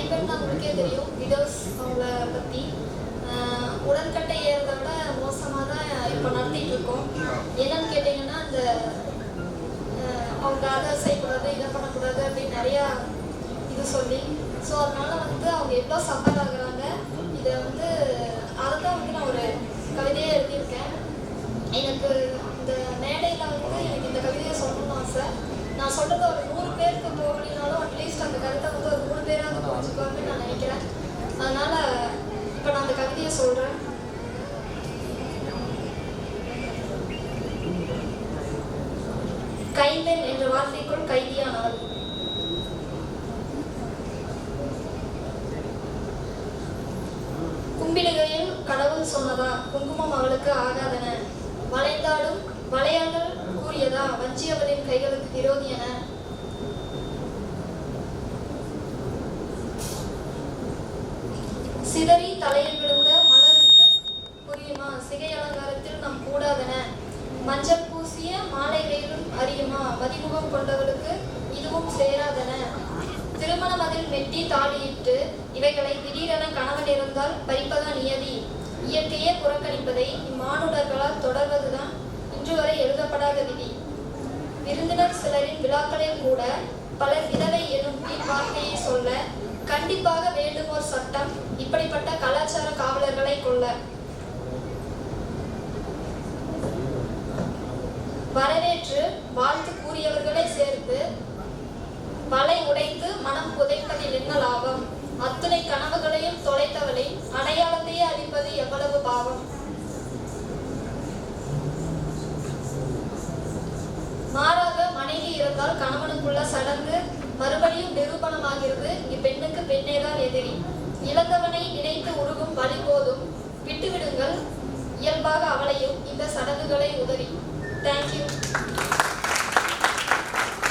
கைப்பெண் தான் உங்களுக்கே தெரியும், விடோஸ் அவங்கள பற்றி. உடன்கட்டை ஏறதை விட மோசமாக தான் இப்போ நடத்திட்டு இருக்கோம். என்னன்னு கேட்டிங்கன்னா, அந்த அவங்க அதை செய்யக்கூடாது, இதை பண்ணக்கூடாது அப்படின்னு நிறையா இது சொல்லி, ஸோ அதனால வந்து அவங்க எவ்வளோ சஃபர் ஆகுறாங்க. இதை வந்து அதை தான் வந்து நான் ஒரு கவிதையை எழுதியிருக்கேன். எனக்கு இந்த மேடையில் வந்து எனக்கு இந்த கவிதையை சொல்லணும்னு ஆசை. நான் சொல்கிறது ஒரு 100 பேருக்கு போகலினாலும் அட்லீஸ்ட் அந்த கருத்தை வந்து ஒரு 3 பேராக புரிஞ்சுக்குவாங்கன்னு நான் நினைக்கிறேன். அதனால் இப்போ நான் அந்த கவிதையை சொல்கிறேன். கைப்பெண் என்ற வார்த்தைக்குள் கைதியானவள். கும்பிடுகையில் கடவுள் சொன்னதா குங்குமம் அவளுக்கு ஆகாதன, வளைந்தாடும் வளையாங்கள் கூறியதா வஞ்சியவளின் கைகளுக்கு விரோதி என. சிதறி தலையில் விழுந்த மலருக்கு புரியுமா சிகை அலங்காரத்தில் நம் கூடாதன, மஞ்சள் பூசிய மாலைகளிலும் அறியுமா மதிமுகம் கொண்டவளுக்கு இதுவும் சேராதன. திருமணம் அதில் மெட்டி தாலியிட்டு இவைகளை திடீரென கணவன் இருந்தால் பறிப்பதா நியதி, இயற்கையே புறக்கணிப்பதை இம்மானுடர்களால் தொடர்வதுதான் இன்று வரை எழுதப்படாத விதி. விருந்தினர் சிலரின் விழாக்களில் கூட பலர் விதவை எனும் வார்த்தையை சொல்ல கண்டிப்பாக வேண்டுமோர் சட்டம் இப்படிப்பட்ட கலாச்சார காவலர்களை கொள்ள. வரவேற்று வாழ்த்து கூறியவர்களை சேர்த்து வலை உடைத்து மனம் புதைப்பதில் என்ன லாபம், அத்துணை கனவுகளையும் தொலைத்தவளின் அடையாளத்தையே அளிப்பது எவ்வளவு பாவம். மாறாக மனைவி இருந்தால் கணவனுக்குள்ள சடங்கு மறுபடியும் நிரூபணமாகிறது. இப்பெண்ணுக்கு பெண்ணேதான் எதிரி. இழந்தவனை நினைத்து உருகும் வழி போதும், விட்டுவிடுங்கள் இயல்பாக அவளையும். இந்த